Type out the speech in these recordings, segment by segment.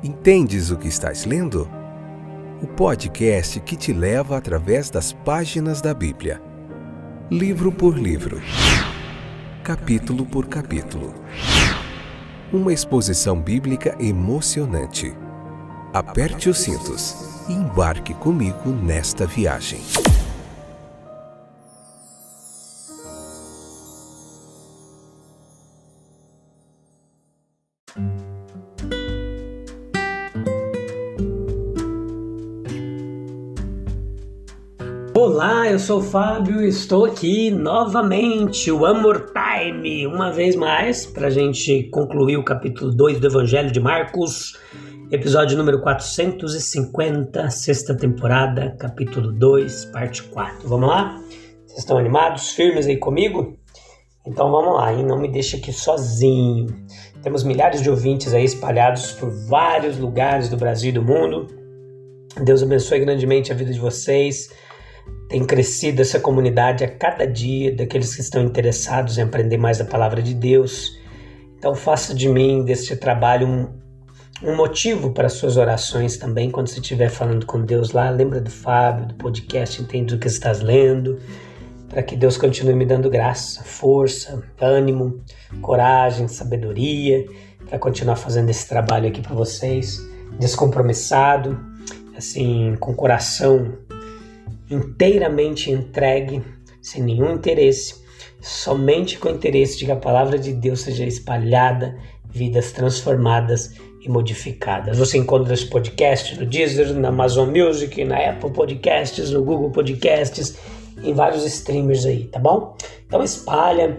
Entendes o que estás lendo? O podcast que te leva através das páginas da Bíblia. Livro por livro. Capítulo por capítulo. Uma exposição bíblica emocionante. Aperte os cintos e embarque comigo nesta viagem. Olá, eu sou o Fábio e estou aqui novamente, o One More Time, uma vez mais, para a gente concluir o capítulo 2 do Evangelho de Marcos, episódio número 450, sexta temporada, capítulo 2, parte 4. Vamos lá? Vocês estão animados, firmes aí comigo? Então vamos lá, hein? Não me deixe aqui sozinho. Temos milhares de ouvintes aí espalhados por vários lugares do Brasil e do mundo. Deus abençoe grandemente a vida de vocês. Tem crescido essa comunidade a cada dia, daqueles que estão interessados em aprender mais da palavra de Deus. Então faça de mim, deste trabalho, um motivo para as suas orações também, quando você estiver falando com Deus lá. Lembra do Fábio, do podcast, entende o que estás lendo, para que Deus continue me dando graça, força, ânimo, coragem, sabedoria, para continuar fazendo esse trabalho aqui para vocês, descompromissado, assim, com o coração inteiramente entregue, sem nenhum interesse, somente com o interesse de que a palavra de Deus seja espalhada, vidas transformadas e modificadas. Você encontra esse podcast no Deezer, na Amazon Music, na Apple Podcasts, no Google Podcasts, em vários streamers aí, tá bom? Então espalha,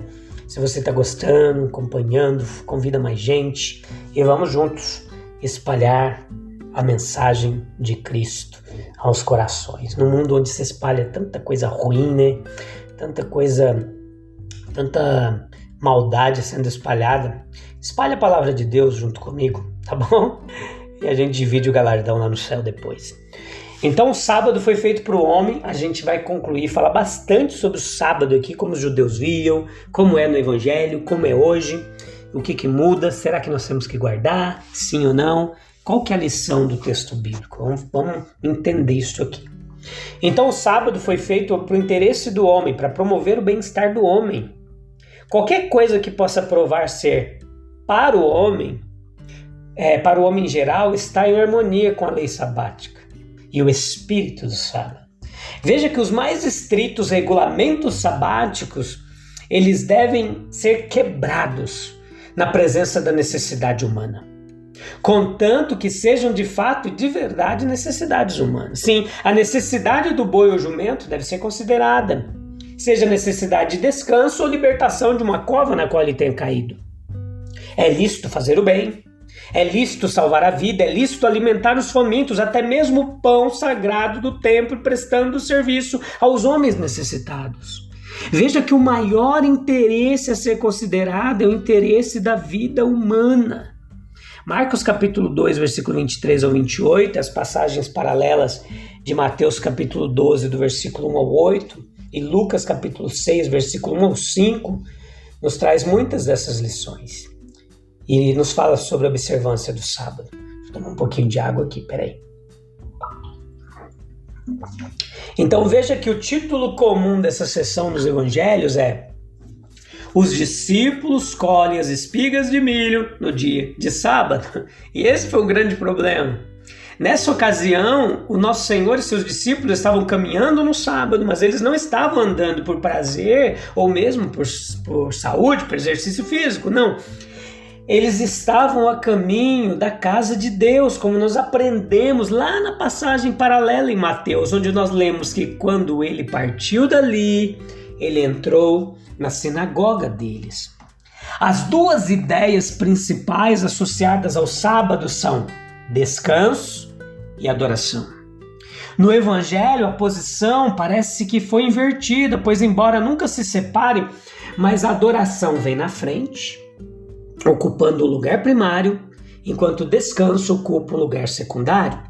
se você está gostando, acompanhando, convida mais gente e vamos juntos espalhar a mensagem de Cristo aos corações. No mundo onde se espalha tanta coisa ruim, né? Tanta maldade sendo espalhada, espalha a palavra de Deus junto comigo, tá bom? E a gente divide o galardão lá no céu depois. Então o sábado foi feito para o homem, a gente vai concluir, falar bastante sobre o sábado aqui, como os judeus viam, como é no Evangelho, como é hoje, o que muda, será que nós temos que guardar, sim ou não? Qual que é a lição do texto bíblico? Vamos entender isso aqui. Então o sábado foi feito para o interesse do homem, para promover o bem-estar do homem. Qualquer coisa que possa provar ser para o homem em geral, está em harmonia com a lei sabática e o espírito do sábado. Veja que os mais estritos regulamentos sabáticos, eles devem ser quebrados na presença da necessidade humana, contanto que sejam de fato e de verdade necessidades humanas. Sim, a necessidade do boi ou jumento deve ser considerada, seja necessidade de descanso ou libertação de uma cova na qual ele tenha caído. É lícito fazer o bem, é lícito salvar a vida, é lícito alimentar os famintos, até mesmo o pão sagrado do templo, prestando serviço aos homens necessitados. Veja que o maior interesse a ser considerado é o interesse da vida humana. Marcos capítulo 2, versículo 23 ao 28, as passagens paralelas de Mateus capítulo 12, do versículo 1 ao 8, e Lucas capítulo 6, versículo 1 ao 5, nos traz muitas dessas lições. E nos fala sobre a observância do sábado. Deixa eu tomar um pouquinho de água aqui, peraí. Então veja que o título comum dessa sessão nos evangelhos é: os discípulos colhem as espigas de milho no dia de sábado. E esse foi um grande problema. Nessa ocasião, o nosso Senhor e seus discípulos estavam caminhando no sábado, mas eles não estavam andando por prazer ou mesmo por saúde, por exercício físico, não. Eles estavam a caminho da casa de Deus, como nós aprendemos lá na passagem paralela em Mateus, onde nós lemos que quando ele partiu dali, ele entrou na sinagoga deles. As duas ideias principais associadas ao sábado são descanso e adoração. No Evangelho, a posição parece que foi invertida, pois embora nunca se separem, mas a adoração vem na frente, ocupando o lugar primário, enquanto o descanso ocupa o lugar secundário.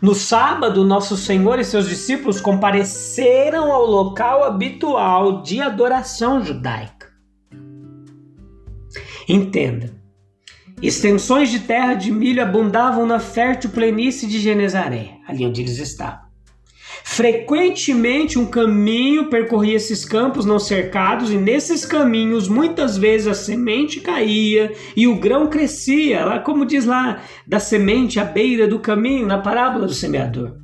No sábado, nosso Senhor e seus discípulos compareceram ao local habitual de adoração judaica. Entenda, Extensões de terra de milho abundavam na fértil planície de Genezaré, ali onde eles estavam. Frequentemente um caminho percorria esses campos não cercados, e nesses caminhos muitas vezes a semente caía e o grão crescia, lá, como diz lá, da semente à beira do caminho, na parábola do semeador.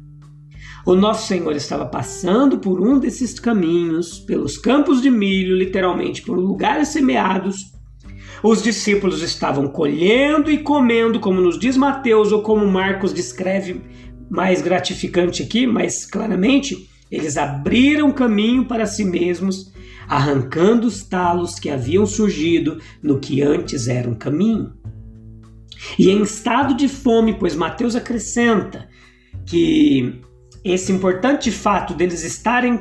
O nosso Senhor estava passando por um desses caminhos, pelos campos de milho, literalmente por lugares semeados. Os discípulos estavam colhendo e comendo, como nos diz Mateus, ou como Marcos descreve mais gratificante aqui, mais claramente, eles abriram caminho para si mesmos, arrancando os talos que haviam surgido no que antes era um caminho. E em estado de fome, pois Mateus acrescenta que esse importante fato deles estarem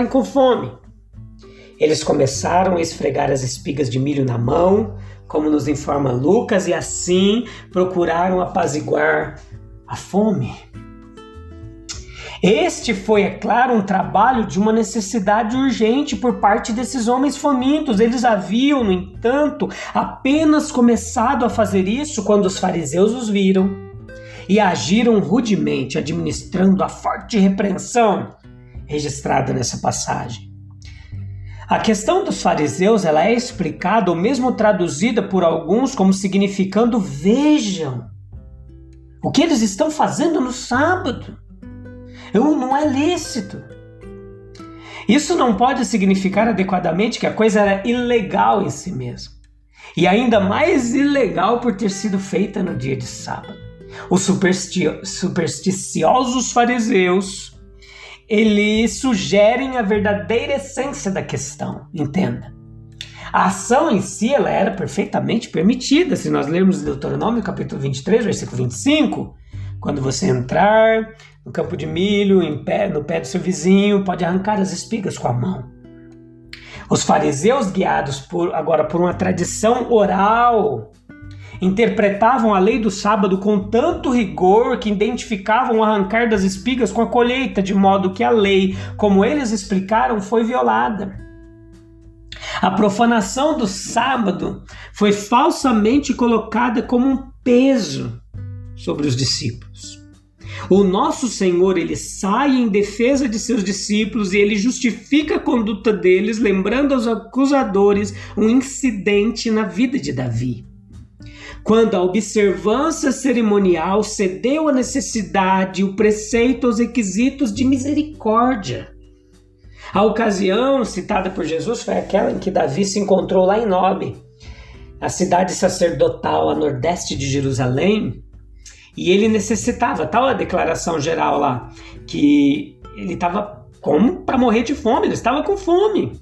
com fome, eles começaram a esfregar as espigas de milho na mão, como nos informa Lucas, e assim procuraram apaziguar a fome. Este foi, é claro, um trabalho de uma necessidade urgente por parte desses homens famintos. Eles haviam, no entanto, apenas começado a fazer isso quando os fariseus os viram e agiram rudemente, administrando a forte repreensão registrada nessa passagem. A questão dos fariseus ela é explicada ou mesmo traduzida por alguns como significando: vejam o que eles estão fazendo no sábado. Não é lícito. Isso não pode significar adequadamente que a coisa era ilegal em si mesma. E ainda mais ilegal por ter sido feita no dia de sábado. Os supersticiosos fariseus, eles sugerem a verdadeira essência da questão. Entenda. A ação em si ela era perfeitamente permitida. Se nós lermos Deuteronômio capítulo 23, versículo 25, quando você entrar no campo de milho, no pé do seu vizinho, pode arrancar as espigas com a mão. Os fariseus, guiados agora por uma tradição oral, interpretavam a lei do sábado com tanto rigor que identificavam o arrancar das espigas com a colheita, de modo que a lei, como eles explicaram, foi violada. A profanação do sábado foi falsamente colocada como um peso sobre os discípulos. O nosso Senhor, ele sai em defesa de seus discípulos e ele justifica a conduta deles, lembrando aos acusadores um incidente na vida de Davi, quando a observância cerimonial cedeu à necessidade e o preceito aos requisitos de misericórdia. A ocasião citada por Jesus foi aquela em que Davi se encontrou lá em Nob, a cidade sacerdotal a nordeste de Jerusalém, e ele necessitava, tal a declaração geral lá, que ele estava como para morrer de fome, ele estava com fome.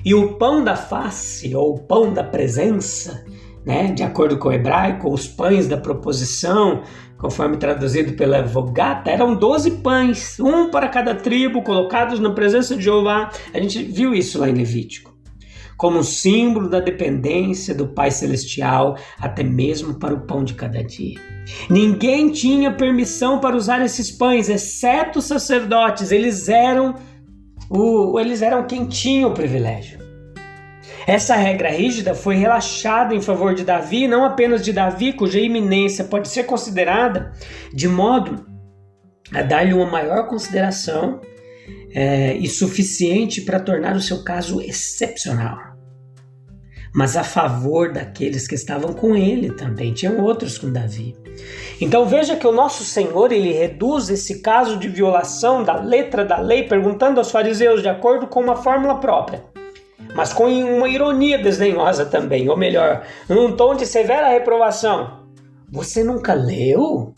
E o pão da face, ou pão da presença, né, de acordo com o hebraico, os pães da proposição, conforme traduzido pela Vulgata, eram 12 pães, um para cada tribo, colocados na presença de Jeová. A gente viu isso lá em Levítico, como um símbolo da dependência do Pai Celestial, até mesmo para o pão de cada dia. Ninguém tinha permissão para usar esses pães, exceto os sacerdotes. Eles eram quem tinha o privilégio. Essa regra rígida foi relaxada em favor de Davi, não apenas de Davi, cuja iminência pode ser considerada de modo a dar-lhe uma maior consideração e suficiente para tornar o seu caso excepcional, mas a favor daqueles que estavam com ele também. Tinham outros com Davi. Então veja que o nosso Senhor, ele reduz esse caso de violação da letra da lei, perguntando aos fariseus de acordo com uma fórmula própria, mas com uma ironia desdenhosa também, ou melhor, num tom de severa reprovação. Você nunca leu?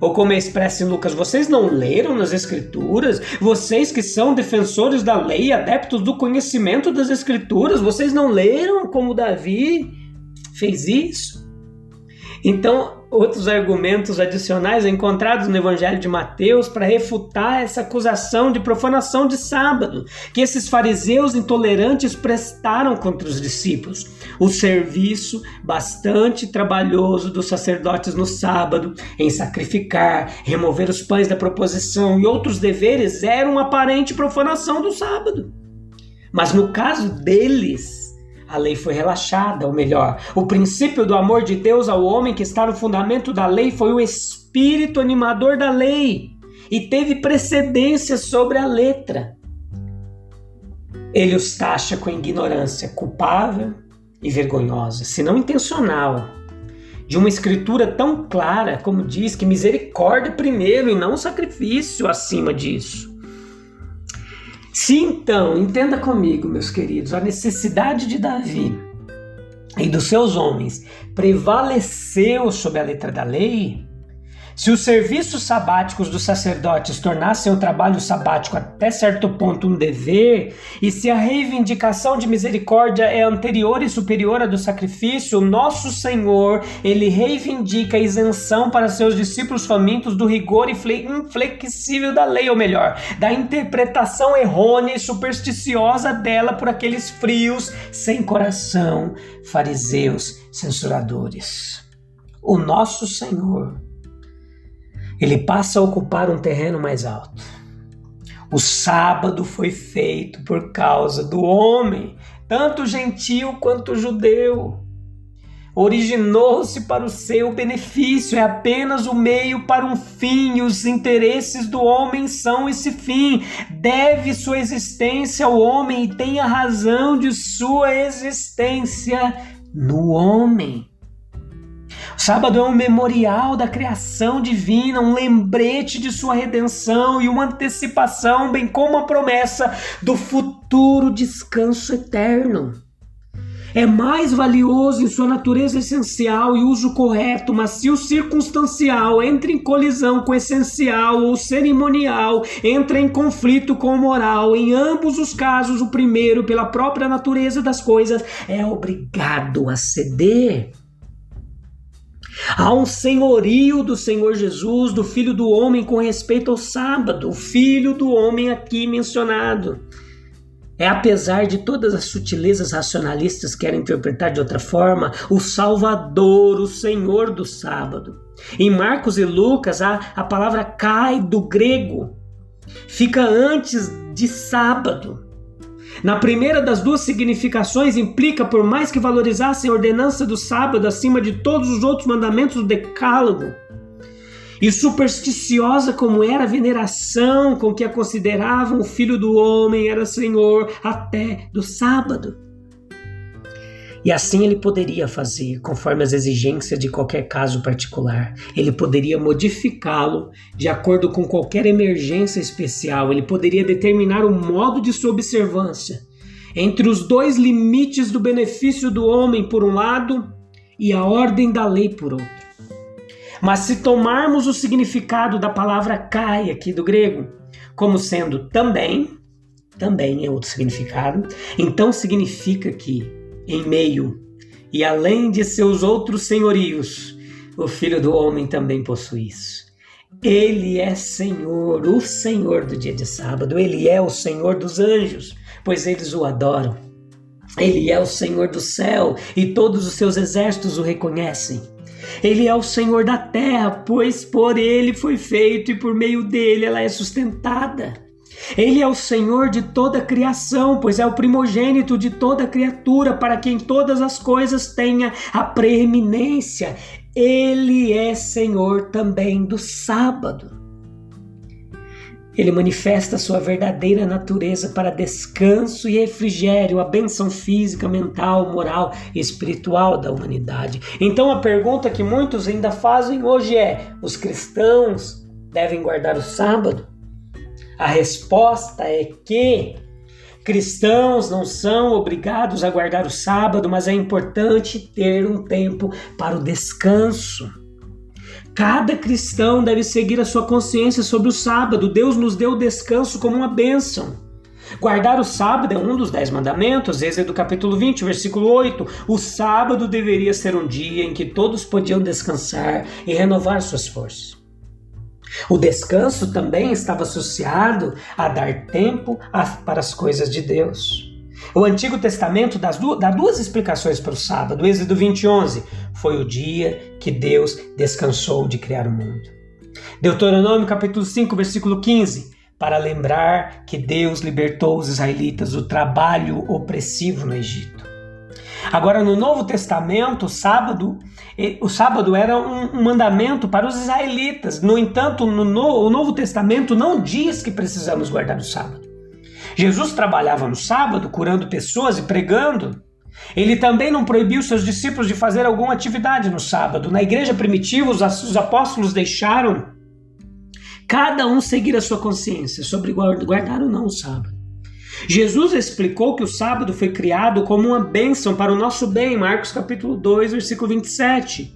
Ou como é expresso em Lucas, vocês não leram nas Escrituras? Vocês que são defensores da lei, adeptos do conhecimento das Escrituras, vocês não leram como Davi fez isso? Então, outros argumentos adicionais encontrados no Evangelho de Mateus para refutar essa acusação de profanação de sábado que esses fariseus intolerantes prestaram contra os discípulos. O serviço bastante trabalhoso dos sacerdotes no sábado, em sacrificar, remover os pães da proposição e outros deveres, era uma aparente profanação do sábado. Mas no caso deles, a lei foi relaxada, ou melhor, o princípio do amor de Deus ao homem que está no fundamento da lei foi o espírito animador da lei e teve precedência sobre a letra. Ele os taxa com ignorância culpável e vergonhosa, se não intencional, de uma escritura tão clara como diz que misericórdia primeiro e não sacrifício acima disso. Se então, entenda comigo, meus queridos, a necessidade de Davi e dos seus homens prevaleceu sobre a letra da lei, se os serviços sabáticos dos sacerdotes tornassem o trabalho sabático até certo ponto um dever, e se a reivindicação de misericórdia é anterior e superior à do sacrifício, o nosso Senhor, ele reivindica a isenção para seus discípulos famintos do rigor inflexível da lei, ou melhor, da interpretação errônea e supersticiosa dela por aqueles frios, sem coração, fariseus, censuradores. O nosso Senhor, ele passa a ocupar um terreno mais alto. O sábado foi feito por causa do homem, tanto gentil quanto judeu. Originou-se para o seu benefício, é apenas o meio para um fim, e os interesses do homem são esse fim. Deve sua existência ao homem e tem a razão de sua existência no homem. O sábado é um memorial da criação divina, um lembrete de sua redenção e uma antecipação, bem como a promessa do futuro descanso eterno. É mais valioso em sua natureza essencial e uso correto, mas se o circunstancial entra em colisão com o essencial ou cerimonial, entra em conflito com o moral, em ambos os casos, o primeiro, pela própria natureza das coisas, é obrigado a ceder. Há um senhorio do Senhor Jesus, do Filho do Homem, com respeito ao sábado, o Filho do Homem aqui mencionado. É, apesar de todas as sutilezas racionalistas que querem interpretar de outra forma, o Salvador, o Senhor do sábado. Em Marcos e Lucas, a palavra kai do grego fica antes de sábado. Na primeira das duas significações implica, por mais que valorizassem a ordenança do sábado acima de todos os outros mandamentos do decálogo, e supersticiosa como era a veneração com que a consideravam, o Filho do Homem era Senhor até do sábado. E assim ele poderia fazer, conforme as exigências de qualquer caso particular. Ele poderia modificá-lo de acordo com qualquer emergência especial. Ele poderia determinar o modo de sua observância entre os dois limites do benefício do homem, por um lado, e a ordem da lei, por outro. Mas se tomarmos o significado da palavra kai aqui do grego como sendo também é outro significado, então significa que em meio e além de seus outros senhorios, o Filho do Homem também possui isso. Ele é Senhor, o Senhor do dia de sábado. Ele é o Senhor dos anjos, pois eles o adoram. Ele é o Senhor do céu e todos os seus exércitos o reconhecem. Ele é o Senhor da terra, pois por ele foi feito e por meio dele ela é sustentada. Ele é o Senhor de toda a criação, pois é o primogênito de toda criatura, para quem todas as coisas tenha a preeminência. Ele é Senhor também do sábado. Ele manifesta sua verdadeira natureza para descanso e refrigério, a bênção física, mental, moral e espiritual da humanidade. Então a pergunta que muitos ainda fazem hoje é: os cristãos devem guardar o sábado? A resposta é que cristãos não são obrigados a guardar o sábado, mas é importante ter um tempo para o descanso. Cada cristão deve seguir a sua consciência sobre o sábado. Deus nos deu o descanso como uma bênção. Guardar o sábado é um dos 10 mandamentos, Êxodo capítulo 20, versículo 8. O sábado deveria ser um dia em que todos podiam descansar e renovar suas forças. O descanso também estava associado a dar tempo para as coisas de Deus. O Antigo Testamento dá duas explicações para o sábado. Êxodo 20:11 foi o dia que Deus descansou de criar o mundo. Deuteronômio capítulo 5, versículo 15, para lembrar que Deus libertou os israelitas do trabalho opressivo no Egito. Agora, no Novo Testamento, o sábado era um mandamento para os israelitas. No entanto, o Novo Testamento não diz que precisamos guardar o sábado. Jesus trabalhava no sábado, curando pessoas e pregando. Ele também não proibiu seus discípulos de fazer alguma atividade no sábado. Na igreja primitiva, os apóstolos deixaram cada um seguir a sua consciência sobre guardar ou não o sábado. Jesus explicou que o sábado foi criado como uma bênção para o nosso bem, Marcos capítulo 2, versículo 27.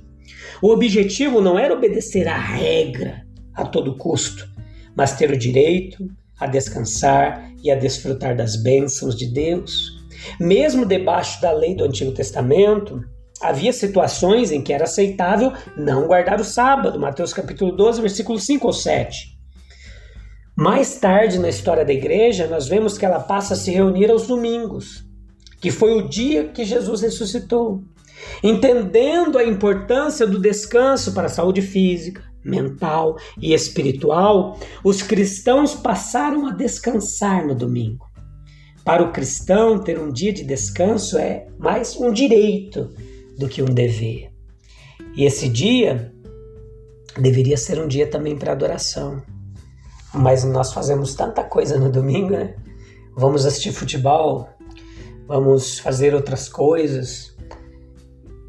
O objetivo não era obedecer à regra a todo custo, mas ter o direito a descansar e a desfrutar das bênçãos de Deus. Mesmo debaixo da lei do Antigo Testamento, havia situações em que era aceitável não guardar o sábado, Mateus capítulo 12, versículo 5 ou 7. Mais tarde na história da igreja, nós vemos que ela passa a se reunir aos domingos, que foi o dia que Jesus ressuscitou. Entendendo a importância do descanso para a saúde física, mental e espiritual, os cristãos passaram a descansar no domingo. Para o cristão, ter um dia de descanso é mais um direito do que um dever. E esse dia deveria ser um dia também para adoração. Mas nós fazemos tanta coisa no domingo, né? Vamos assistir futebol, vamos fazer outras coisas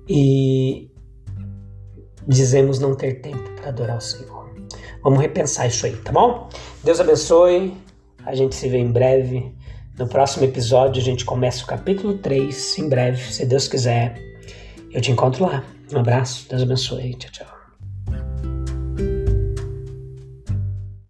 e dizemos não ter tempo para adorar o Senhor. Vamos repensar isso aí, tá bom? Deus abençoe, a gente se vê em breve. No próximo episódio a gente começa o capítulo 3, em breve, se Deus quiser. Eu te encontro lá. Um abraço, Deus abençoe, tchau, tchau.